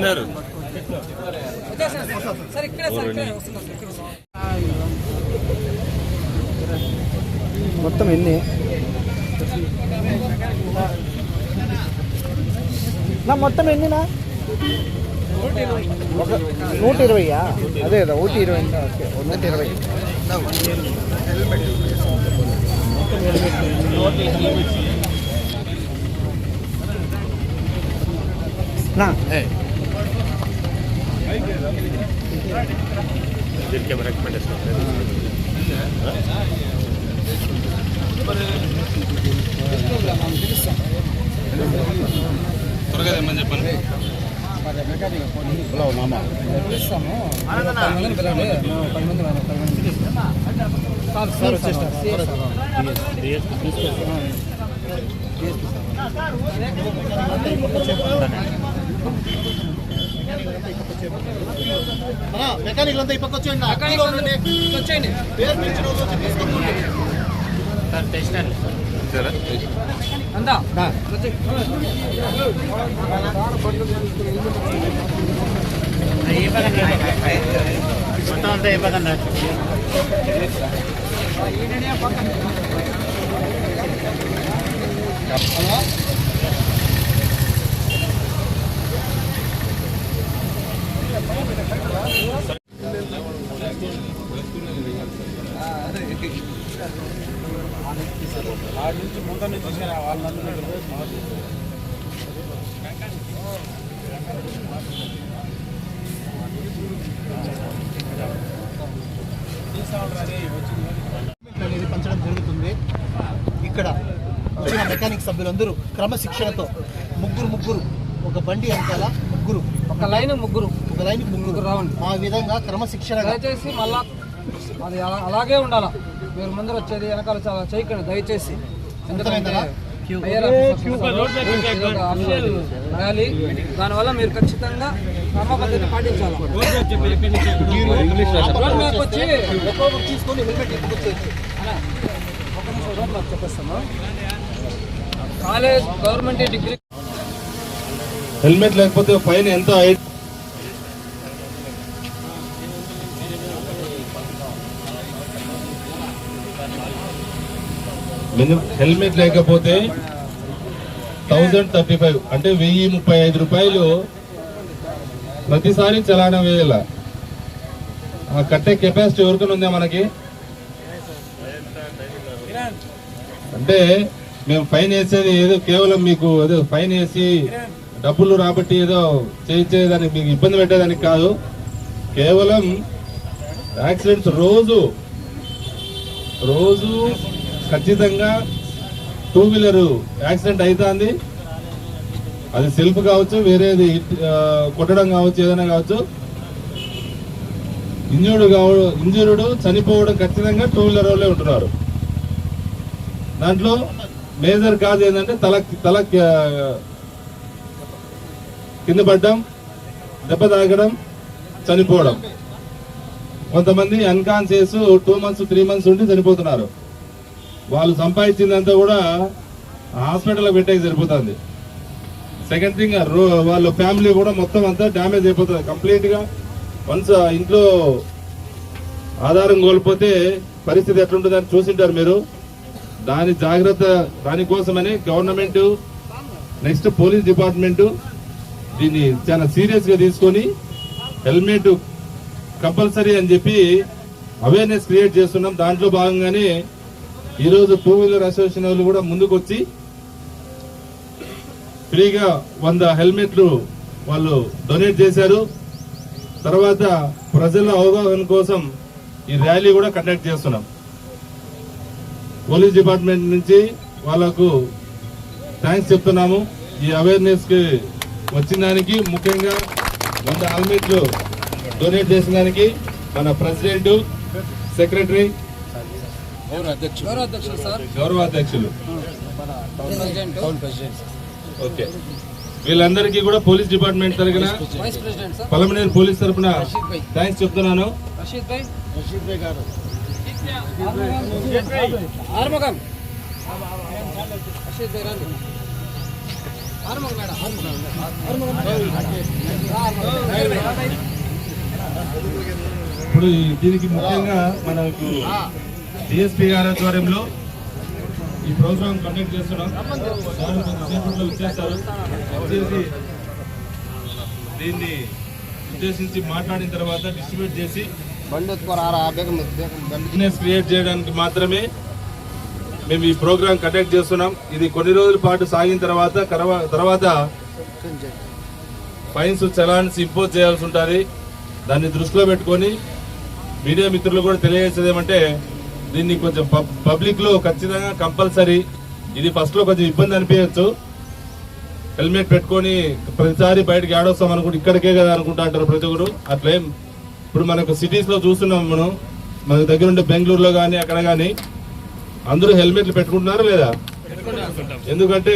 ఉన్నారు. మొత్తం ఎన్ని నా మొత్తం ఎన్నినా 120. అదే కదా 120. ఓకే 120. నా త్వరగా ఏమని చెప్పండి. మెకానికల్ అంతా ఈ పక్క వచ్చేయండి. మొత్తం అంతా ఇవ్వకండి. ఆడి నుంచి ముందు నుంచి వాళ్ళందరూ అనేది పంచడం జరుగుతుంది. ఇక్కడ వచ్చిన మెకానిక్ సభ్యులందరూ క్రమశిక్షణతో ముగ్గురు ఒక బండి వెనకాల ఒక లైన్ ముగ్గురు రావండి. ఆ విధంగా క్రమశిక్షణ దయచేసి మళ్ళా అది అలాగే ఉండాలా. మీరు ముందర వచ్చేది వెనకాల చాలా చేయకండి దయచేసి. ర్యాలీ దానివల్ల మీరు ఖచ్చితంగా క్రమపద్ధతిని పాటించాలి. తీసుకొని హెల్మెట్ చెప్పేస్తాము. కాలేజ్ గవర్నమెంట్ డిగ్రీ హెల్మెట్ లేకపోతే ఫైన్ ఎంత? హెల్మెట్ లేకపోతే 1035 అంటే 1035 రూపాయలు ప్రతిసారి చలానా వేయాల. కట్టే కెపాసిటీ ఎవరికైనా ఉందా మనకి? అంటే మేము ఫైన్ వేసేది ఏదో కేవలం మీకు ఏదో ఫైన్ వేసి డబ్బులు రాబట్టి ఏదో చేయించేదానికి మీకు ఇబ్బంది పెట్టేదానికి కాదు. కేవలం యాక్సిడెంట్స్ రోజు ఖచ్చితంగా 2 వీలర్ యాక్సిడెంట్ అవుతుంది. అది సెల్ఫ్ కావచ్చు, వేరేది కొట్టడం కావచ్చు, ఏదైనా కావచ్చు. ఇంజూర్డ్ చనిపోవడం ఖచ్చితంగా 2 వీలర్ వాళ్ళే ఉంటున్నారు. దాంట్లో మేజర్ కాజ్ ఏంటంటే తల కింద పడ్డం, దెబ్బ తాగడం, చనిపోవడం. కొంతమంది అన్కాన్షియస్ 2 months 3 months ఉండి చనిపోతున్నారు. వాళ్ళు సంపాదించిందంతా కూడా హాస్పిటల్లో పెట్టేకి సరిపోతుంది. సెకండ్ థింగ్, వాళ్ళ ఫ్యామిలీ కూడా మొత్తం అంతా డ్యామేజ్ అయిపోతుంది కంప్లీట్ గా. వన్స్ ఇంట్లో ఆధారం కోల్పోతే పరిస్థితి ఎట్లుంటుందని చూసింటారు మీరు. దానికోసమని గవర్నమెంట్ నెక్స్ట్ పోలీస్ డిపార్ట్మెంట్ దీన్ని చాలా సీరియస్ గా తీసుకొని హెల్మెట్ కంపల్సరీ అని చెప్పి అవేర్నెస్ క్రియేట్ చేస్తున్నాం. దాంట్లో భాగంగానే ఈరోజు 2 వీలర్ అసోసియేషన్ వాళ్ళు కూడా ముందుకు వచ్చి ఫ్రీగా 100 హెల్మెట్లు వాళ్ళు డొనేట్ చేశారు. తర్వాత ప్రజల అవగాహన కోసం ఈ ర్యాలీ కూడా కండక్ట్ చేస్తున్నాం. పోలీస్ డిపార్ట్మెంట్ నుంచి వాళ్ళకు థ్యాంక్స్ చెప్తున్నాము. ఈ అవేర్నెస్ కి వచ్చిన దానికి, ముఖ్యంగా 100 హెల్మెట్లు డొనేట్ చేసిన దానికి మన ప్రెసిడెంట్, సెక్రటరీ, గౌరవ అధ్యక్షులు, ఓకే, వీళ్ళందరికీ కూడా పోలీస్ డిపార్ట్మెంట్ తరఫున, పలమనేరు పోలీస్ తరఫున థ్యాంక్స్ చెప్తున్నాను. ఇప్పుడు దీనికి ముఖ్యంగా మనకు డిఎస్పీ గారి ఆధ్వర్యంలో ఈ ప్రోగ్రామ్ కండక్ట్ చేస్తున్నాం. సార్ కొంచెంసేపట్లో వచ్చేస్తారు. వచ్చేసి దీన్ని ఉద్దేశించి మాట్లాడిన తర్వాత డిస్ట్రిబ్యూట్ చేసి బిజినెస్ క్రియేట్ చేయడానికి మాత్రమే మేము ఈ ప్రోగ్రామ్ కండక్ట్ చేస్తున్నాం. ఇది కొన్ని రోజుల పాటు సాగిన తర్వాత ఫైన్స్ చలాన్స్ ఇంపోజ్ చేయాల్సి ఉంటుంది. దాన్ని దృష్టిలో పెట్టుకొని మీడియా మిత్రులు కూడా తెలియజేసేది ఏమంటే దీన్ని కొంచెం పబ్లిక్ లో ఖచ్చితంగా కంపల్సరీ. ఇది ఫస్ట్ లో కొంచెం ఇబ్బంది అనిపించచ్చు, హెల్మెట్ పెట్టుకొని ప్రతిసారి బయటకి ఆడొస్తాం అనుకుంటే ఇక్కడికే కదా అనుకుంటా అంటారు ప్రతి ఒక్కరు. అట్లేం ఇప్పుడు మనకు సిటీస్ లో చూస్తున్నాం, మన దగ్గర ఉండే బెంగళూరులో కానీ అక్కడ కానీ అందరూ హెల్మెట్లు పెట్టుకుంటున్నారు లేదా? ఎందుకంటే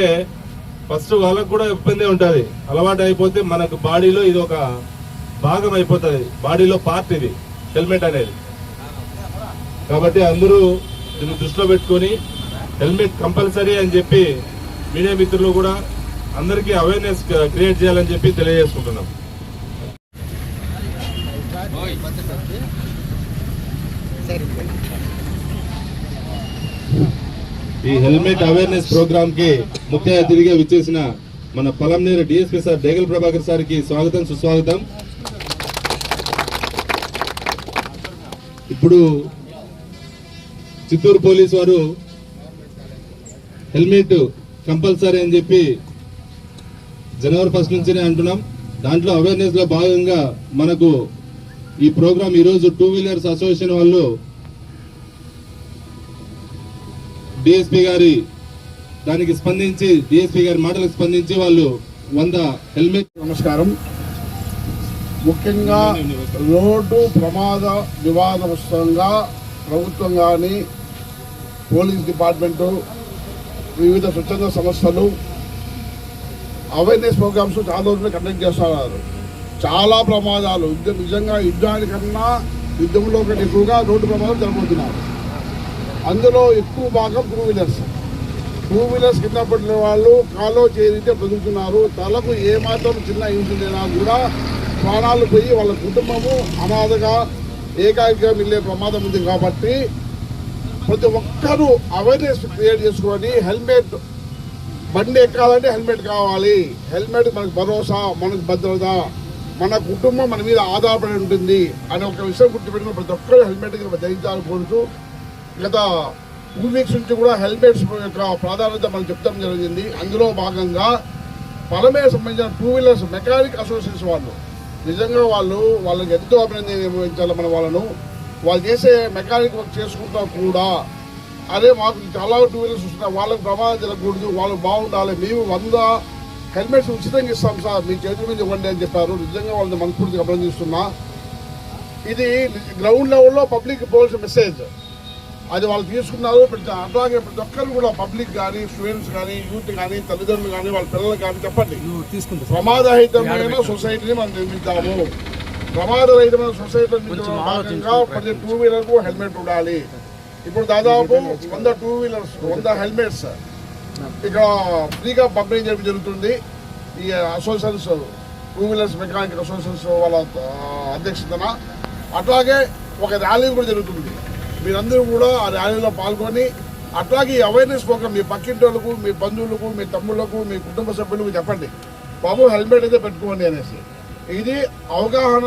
ఫస్ట్ వాళ్ళకు కూడా ఇబ్బంది ఉంటుంది. అలవాటు అయిపోతే మనకు బాడీలో ఇది ఒక భాగం అయిపోతుంది, బాడీలో పార్ట్ ఇది హెల్మెట్ అనేది. కాబట్టి అందరూ దీన్ని దృష్టిలో పెట్టుకొని హెల్మెట్ కంపల్సరీ అని చెప్పి మీడియా మిత్రులు కూడా అందరికీ అవేర్నెస్ క్రియేట్ చేయాలని చెప్పి తెలియజేసుకుంటున్నాం. ఈ హెల్మెట్ అవేర్నెస్ ప్రోగ్రామ్ కి ముఖ్య అతిథిగా విచ్చేసిన మన Palamaneru DSP sir Degal Prabhakar sir కి స్వాగతం సుస్వాగతం. ఇప్పుడు చిత్తూరు పోలీసు వారు హెల్మెట్ కంపల్సరీ అని చెప్పి జనవరి 1 నుంచినే అంటున్నాం. దాంట్లో అవేర్నెస్ లో భాగంగా మనకు ఈ ప్రోగ్రామ్ ఈరోజు 2 వీలర్స్ అసోసియేషన్ వాళ్ళు డిఎస్పీ గారి దానికి స్పందించి డిఎస్పీ గారి మాటలకు స్పందించి వాళ్ళు 100 హెల్మెట్. నమస్కారం. ముఖ్యంగా రోడ్డు ప్రమాద నివారణగా ప్రభుత్వం కానీ పోలీస్ డిపార్ట్మెంటు వివిధ స్వచ్ఛంద సంస్థలు అవేర్నెస్ ప్రోగ్రామ్స్ చాలా రోజులు కండక్ట్ చేస్తున్నారు. చాలా ప్రమాదాలు నిజంగా యుద్ధానికన్నా యుద్ధంలో కంటే ఎక్కువగా రోడ్డు ప్రమాదాలు జరగబోతున్నారు. అందులో ఎక్కువ భాగం టూ వీలర్స్ కింద పడిన వాళ్ళు కాలో చేరితే బ్రతుకుతున్నారు. తలకు ఏమాత్రం చిన్న ఇన్సిడెంట్ కూడా ప్రాణాలు పోయి వాళ్ళ కుటుంబము అనాథగా ఏకాకిగా మిగిలే ప్రమాదం ఉంది. కాబట్టి ప్రతి ఒక్కరూ అవేర్నెస్ క్రియేట్ చేసుకొని హెల్మెట్, బండి ఎక్కాలంటే హెల్మెట్ కావాలి. హెల్మెట్ మనకు భరోసా, మనకు భద్రత, మన కుటుంబం మన మీద ఆధారపడి ఉంటుంది అనే ఒక విషయం గుర్తుపెట్టుకుని ప్రతి ఒక్కరు హెల్మెట్ ధరించాలని కోరుతూ గత 2 వీక్స్ నుంచి కూడా హెల్మెట్స్ యొక్క ప్రాధాన్యత మనం చెప్తాం జరిగింది. అందులో భాగంగా పలమే సంబంధించిన 2 వీలర్స్ మెకానిక్ అసోసియేషన్ వాళ్ళు నిజంగా వాళ్ళకి ఎంతో అభినందించాలి. మన వాళ్ళు చేసే మెకానిక్ వర్క్ చేసుకుంటా కూడా అదే మాకు చాలా 2 వీలర్స్ వస్తున్నాయి, వాళ్ళకి ప్రమాదం జరగకూడదు, వాళ్ళు బాగుండాలి, మేము 100 హెల్మెట్స్ ఉచితంగా ఇస్తాం సార్, మీ చేతుల మీద ఇవ్వండి అని చెప్పారు. నిజంగా వాళ్ళని మనస్ఫూర్తిగా అభినందిస్తున్నా. ఇది గ్రౌండ్ లెవెల్లో పబ్లిక్ పోవాల్సిన మెసేజ్, అది వాళ్ళు తీసుకున్నారు. అట్లాగే ప్రతి ఒక్కరు కూడా పబ్లిక్ కానీ, స్టూడెంట్స్ కానీ, యూత్ కానీ, తల్లిదండ్రులు కానీ, వాళ్ళ పిల్లలు కానీ చెప్పండి, ప్రమాదరహితమైన సొసైటీని మనం నిర్మిద్దాము. ప్రమాదరహితమైన సొసైటీ నిర్మించడం భాగంగా ప్రతి 2 వీలర్కు హెల్మెట్ ఉండాలి. ఇప్పుడు దాదాపు 100 2 వీలర్స్ 100 హెల్మెట్స్ ఇక్కడ ఫ్రీగా పంపిణీ చేయడం జరుగుతుంది. ఈ అసోసియేషన్స్ 2 వీలర్స్ మెకానిక్ అసోసియేషన్స్ వాళ్ళ అధ్యక్షతన. అట్లాగే ఒక ర్యాలీ కూడా జరుగుతుంది. మీరందరూ కూడా ఆ ర్యాలీలో పాల్గొని అట్లాగే ఈ అవేర్నెస్ ప్రోగ్రామ్ మీ పక్కింటి వాళ్ళకు, మీ బంధువులకు, మీ తమ్ముళ్లకు, మీ కుటుంబ సభ్యులకు చెప్పండి, బాబు హెల్మెట్ అయితే పెట్టుకోండి అనేసి. ఇది అవగాహన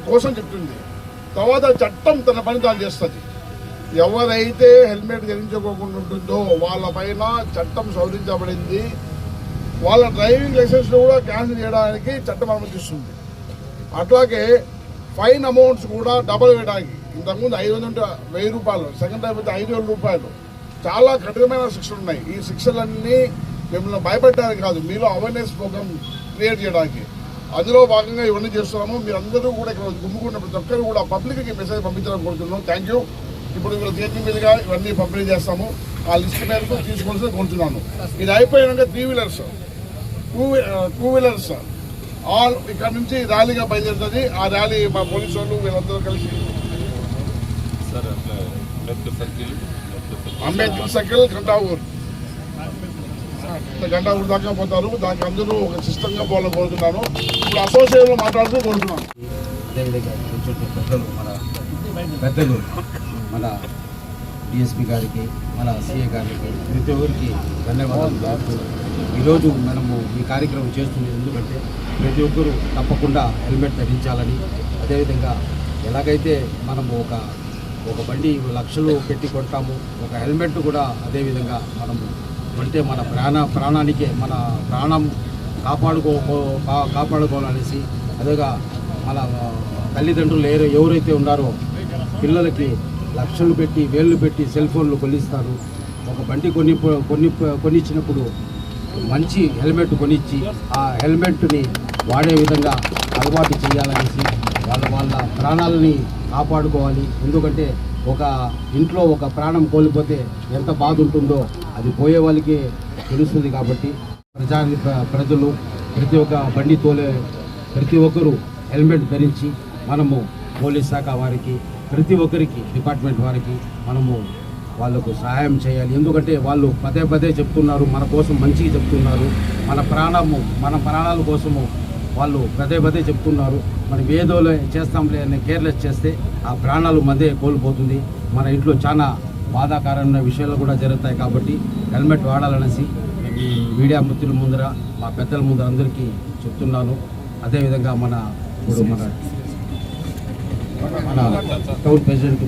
కోసం చెప్తుంది. తర్వాత చట్టం తన పని తాను చేస్తుంది. ఎవరైతే హెల్మెట్ ధరించుకోకుండా ఉంటుందో వాళ్ళపైన చట్టం సవరించబడింది. వాళ్ళ డ్రైవింగ్ లైసెన్స్ కూడా క్యాన్సిల్ చేయడానికి చట్టం అనుమతిస్తుంది. అట్లాగే ఫైన్ అమౌంట్స్ కూడా డబల్ వేయడానికి, ఇంతకుముందు 500 నుండి 1000 రూపాయలు, సెకండ్ టైం అయితే 5,000 రూపాయలు, చాలా కఠినమైన శిక్షలు ఉన్నాయి. ఈ శిక్షలన్నీ మిమ్మల్ని భయపెట్టడానికి కాదు, మీలో అవేర్నెస్ ప్రోగ్రామ్ క్రియేట్ చేయడానికి. అందులో భాగంగా ఇవన్నీ చేస్తున్నాము. మీరందరూ కూడా ఇక్కడ గుమ్ముకున్న ప్రతి ఒక్కరు కూడా పబ్లిక్కి మెసేజ్ పంపించడం కోరుతున్నాం. Thank you. ఇప్పుడు వీళ్ళ చేతి మీదుగా ఇవన్నీ పంపిణీ చేస్తాము. ఆ లిస్ట్ మేరకు తీసుకోవాల్సి కోరుతున్నాను. ఇది అయిపోయినాక 3 వీలర్స్ 2 వీలర్స్ ఆల్ ఇక్కడ నుంచి ర్యాలీగా బయలుదేరుతుంది. ఆ ర్యాలీ మా పోలీసు వాళ్ళు వీళ్ళందరూ కలిసి అంబేద్కర్ సర్కిల్ కంటావూర్ గంట ఊరు దాకా పోతారు. దానికి అందరూ ఒక సిస్టంగా పోవాలని కోరుతున్నాను. ఇప్పుడు అసోసియేషన్లో మాట్లాడుతూ కోరుతున్నాను. అదేవిధంగా పెద్దలు మన డిఎస్పి గారికి, మన సిఏ గారికి, ప్రతి ఒక్కరికి ధన్యవాదాలు చెప్తూ ఈరోజు మనము ఈ కార్యక్రమం చేస్తుంది ఎందుకంటే ప్రతి ఒక్కరూ తప్పకుండా హెల్మెట్ ధరించాలని, అదేవిధంగా ఎలాగైతే మనము ఒక బండి లక్షలు పెట్టి కొంటాము, ఒక హెల్మెట్ కూడా అదేవిధంగా మనము కొంటే మన ప్రాణానికే మన ప్రాణం కాపాడుకోవాలనేసి, అదేగా మన తల్లిదండ్రులు ఎవరైతే ఉన్నారో పిల్లలకి లక్షలు పెట్టి వేళ్ళు పెట్టి సెల్ ఫోన్లు కొనిస్తారు. ఒక బండి కొనిచ్చినప్పుడు మంచి హెల్మెట్ కొనిచ్చి ఆ హెల్మెట్ని వాడే విధంగా అలవాటు చేయాలనేసి వాళ్ళ ప్రాణాలని కాపాడుకోవాలి. ఎందుకంటే ఒక ఇంట్లో ఒక ప్రాణం కోల్పోతే ఎంత బాధ ఉంటుందో అది పోయే వాళ్ళకి తెలుస్తుంది. కాబట్టి ప్రజలు ప్రతి ఒక్క బండి తోలే ప్రతి ఒక్కరూ హెల్మెట్ ధరించి మనము పోలీస్ శాఖ వారికి, ప్రతి ఒక్కరికి డిపార్ట్మెంట్ వారికి మనము వాళ్ళకు సహాయం చేయాలి. ఎందుకంటే వాళ్ళు పదే చెప్తున్నారు, మన కోసం మంచిగా చెప్తున్నారు, మన ప్రాణాల కోసము వాళ్ళు పదే చెప్తున్నారు. మనం ఏదో చేస్తాంలే అని కేర్లెస్ చేస్తే ఆ ప్రాణాలు మధ్య కోల్పోతుంది. మన ఇంట్లో చాలా బాధాకరమైన విషయాలు కూడా జరుగుతాయి. కాబట్టి హెల్మెట్ వాడాలనేసి ఈ మీడియా మిత్రుల ముందర, మా పెద్దల ముందర అందరికీ చెప్తున్నాను. అదేవిధంగా మన టౌన్ ప్రెసిడెంట్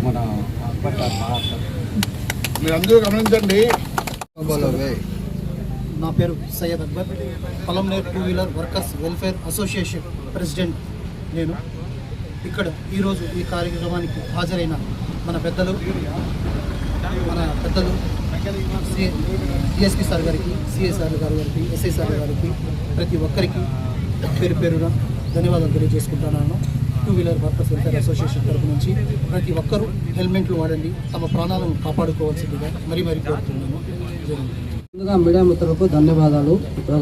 మీరందరూ గమనించండి. నా పేరు Syed Akbar, Palamaner 2 wheeler workers welfare association president నేను. ఇక్కడ ఈరోజు ఈ కార్యక్రమానికి హాజరైన మన పెద్దలు డిఎస్పీ సార్ గారికి, సిఏ సార్ గారికి, ఎస్ఐ సార్ గారికి, ప్రతి ఒక్కరికి పేరున ధన్యవాదాలు తెలియజేసుకుంటున్నాను. 2 వీలర్ వర్కర్స్ వెల్ఫేర్ అసోసియేషన్ తరపు నుంచి ప్రతి ఒక్కరూ హెల్మెట్లు వాడండి, తమ ప్రాణాలను కాపాడుకోవాల్సిందిగా మరీ కోరుతున్నాను. ముందుగా మీడియా మిత్రులకు ధన్యవాదాలు. ఇప్పుడు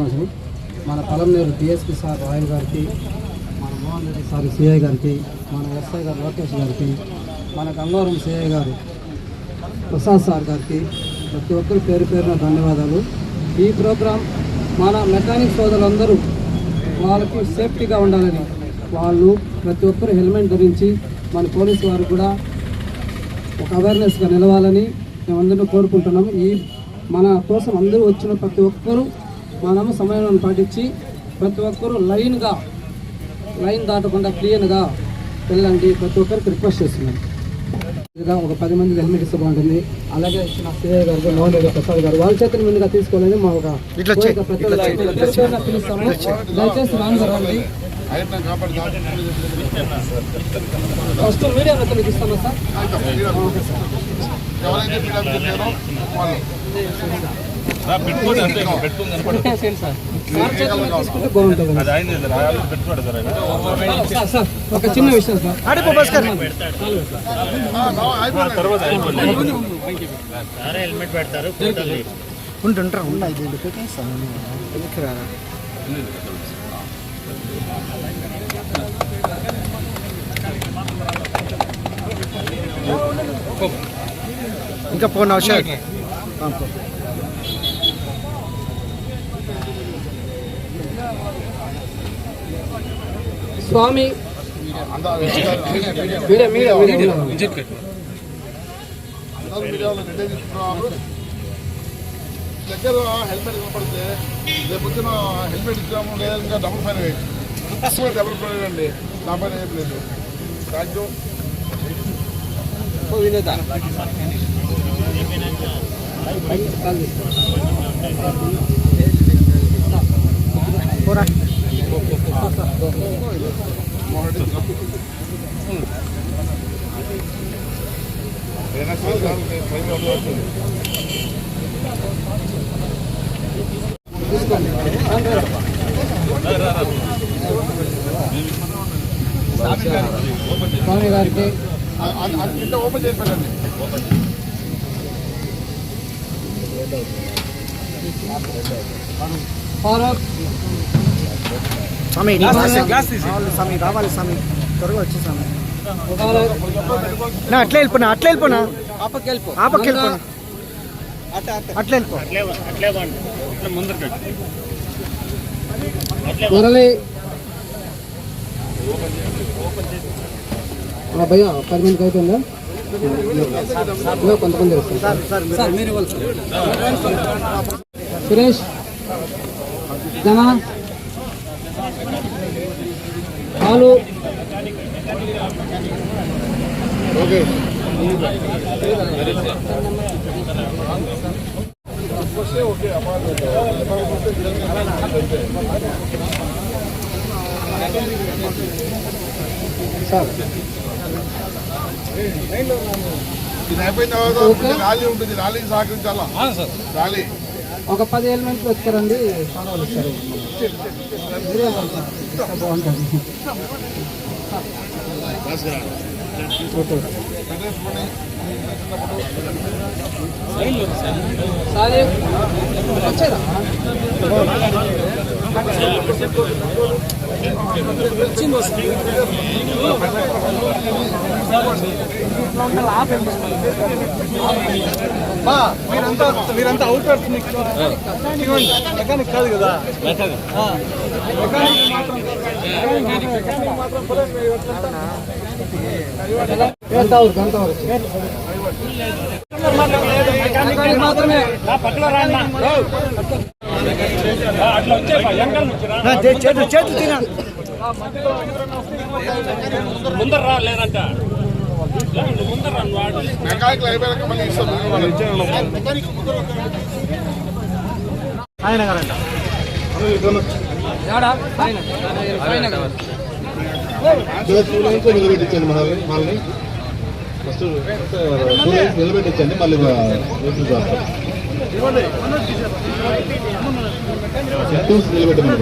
మన పలంనేరు డిఎస్పీ సార్ రాయల్ గారికి, మన మోహన్ రెడ్డి సార్ సిఐ గారికి, మన ఎస్ఐ గారు లోకేష్ గారికి, మన గంగవరం సిఐ గారు ప్రసాద్ సార్ గారికి, ప్రతి ఒక్కరు పేరున ధన్యవాదాలు. ఈ ప్రోగ్రాం మన మెకానిక్ సోదరులందరూ వాళ్ళకి సేఫ్టీగా ఉండాలని, వాళ్ళు ప్రతి ఒక్కరు హెల్మెట్ ధరించి మన పోలీసు వారు కూడా ఒక అవేర్నెస్గా నిలవాలని మేమందరూ కోరుకుంటున్నాము. ఈ మన కోసం అందరూ వచ్చిన ప్రతి ఒక్కరూ మనము సమయాన్ని పాటించి ప్రతి ఒక్కరూ లైన్ దాటకుండా క్లియర్గా వెళ్ళండి. ప్రతి ఒక్కరికి రిక్వెస్ట్ చేస్తున్నాను. ఇదిగా ఒక 10 మంది హెల్మెట్ ఇస్తే బాగుంటుంది. అలాగే ఇచ్చిన సిఐ గారు, మోహన్ రెడ్డి ప్రసాద్ గారు వాళ్ళ చేతిని ముందుగా తీసుకోవాలని మా ఒక పిలుస్తాము. దయచేసి రాండి. ఫస్ట్ మీడియా మిత్రులకు ఇస్తామా సార్? ఒక చిన్న విషయం సార్, హెల్మెట్ పెడతారు ఇంకా పోనా స్వామి దగ్గర హెల్మెట్ కనపడితే రేపు వచ్చిన హెల్మెట్ ఇచ్చాము, లేదా డబుల్ ఫైన్ వేయండి. డబుల్ ఫైన్ వేయండి, నా పైన ఏం లేదు. Thank you. స్వామి గారికి ఓపెన్ చేసి పెట్టండి. స్వామి రావాలి స్వామి, త్వరగా వచ్చి స్వామి. అట్లా వెళ్ళిపోనా ఆపకెళ్ళిపోనా అట్లా వెళ్ళిపో. మురళి భయ్యా 10 మందికి అయిపోయిందా? ఇంకా కొంతమంది వస్తారు. సురేష్ జన పాలు ఓకే సార్ ఇది అయిపోయిన తర్వాత ర్యాలీ ఉంటుంది, ర్యాలీకి సహకరించాలా? ర్యాలీ ఒక 10 ఎలిమెంట్స్ వచ్చారండి. సార్ ఇస్తారు బాగుంటుంది. సార్ వచ్చారా? మీరంతా అవుట్ మెకానిక్ కాదు కదా. మాత్రమే చేతులు తిన మెకానికల్ అయిపోయాక మళ్ళీ ఇస్తాం. ఆయన కదండి. నిలబెట్టించండి మనల్ని ఫస్ట్ నిలబెట్టించండి మళ్ళీ నిలబెట్టమని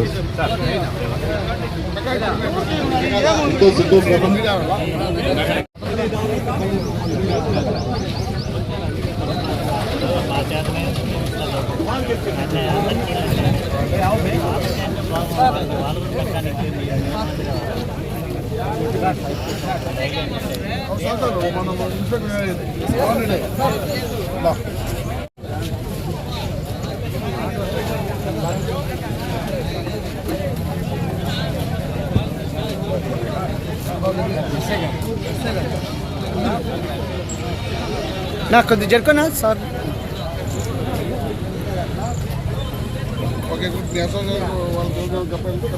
మనం నాకు కొద్దిగా జరుకున్నా సార్. Okay good. వాళ్ళు చెప్పండి.